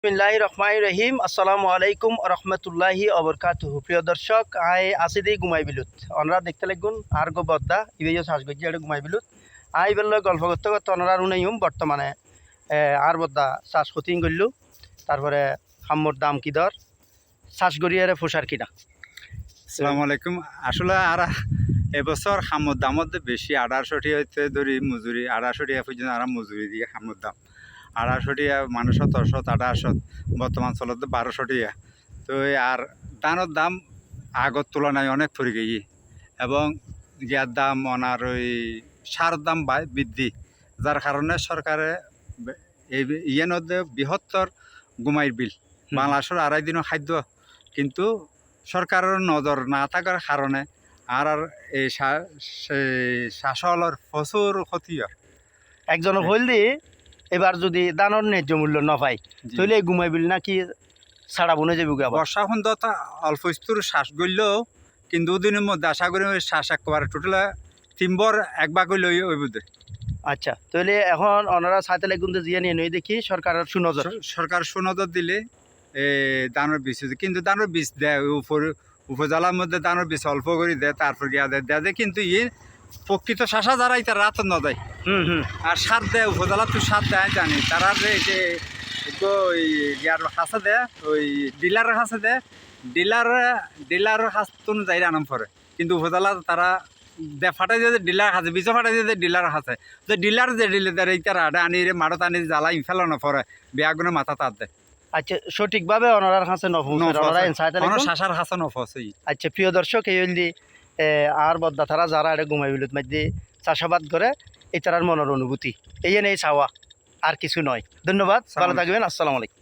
বিসমিল্লাহির রহমানির রহিম। আসসালামু আলাইকুম রহমতুল্লাহি অবরকাতুহু। প্রিয় দর্শক, আসি দিই ঘুমাই বিলুত অনরা দেখতে লাগুন আর গো বদ্দা ইবেও শ্বাস গজ্জি আর ঘুমাই বিলুত বেল গল্প করতে করতে অনরার উনাইম বর্তমানে আর বদ্দা শ্বাস কঠিন করলু। তারপরে খাম্মর দাম কি দর শ্বাস গড়িয়ারে ফোসার কিনা। আসসালামু আলাইকুম। আসলে আর এবছর খামর দামত বেশি 1800 টাকা ধরি মজুরি 1800 টাকা পর্যন্ত আর মজুরি দিয়ে খামর দাম 1800 টাকা মানে 1700 1800 বর্তমান চলতে 1200 টাকা। তো আর ধানের দাম আগর তুলনায় অনেক পড়ে গেই এবং ইয়ার দাম ওনার ওই সার দাম বৃদ্ধি, যার কারণে সরকারে এই ইয়ের মধ্যে বৃহত্তর গুমাইর বিল বাংলাদেশের 2.5 দিনও খাদ্য, কিন্তু সরকারের নজর না থাকার কারণে আর এই শাসলের প্রচুর ক্ষতি হয়। একজন হইল দি এবার যদি দানের ন্যায্য মূল্য না পাই তাহলে এই ঘুমাই বিল নাকি ছাড়া বনে যাবি। বর্ষা খন্দ অল্প স্তর শ্বাস গড়লেও কিন্তু দিনের মধ্যে আশা করি শ্বাস একেবারে টোটালে 3 বার একবার করলে ওই বুধে। আচ্ছা, তাহলে এখন ওনারা সাইতেলে কিন্তু জিয়া নিয়ে নই দেখি সরকারের সুনজর। সরকার সুনজর দিলে ধানের বীজ, কিন্তু ধানের বীজ দেয় উপজেলার মধ্যে ধানের বীজ অল্প করে দেয়, তারপর গিয়া দেয় কিন্তু প্রকৃত শাসা যারা এটা রাত ন দেয় আর সার দেয় উপজেলা তো সার দেয় জানি তারা যে ওই ইয়ার কাছে দেয়, ওই ডিলারের কাছে দেয়, ডিলারের কাছ তো যাই আনাম পরে, কিন্তু উপজেলা তারা ফাটাই দিয়ে ডিলার হাতে বিচ ফাটাই দিয়ে ডিলার হাতে তো ডিলার যে ডিলার এইটার আনি মাঠত আনি জ্বালাই ফেলানো পরে বেয়াগুনে মাথা তার দেয়। আচ্ছা, সঠিকভাবে ওনার কাছে শাসার হাসা নফস। আচ্ছা, প্রিয় দর্শক, এই হইলি আর বদ্দা তারা যারা এটা ঘুমাই বিলুত মাঝে চাষাবাদ করে এই তারার মনের অনুভূতি এই নেই চাওয়া, আর কিছু নয়। ধন্যবাদ, ভালো থাকবেন। আসসালামু আলাইকুম।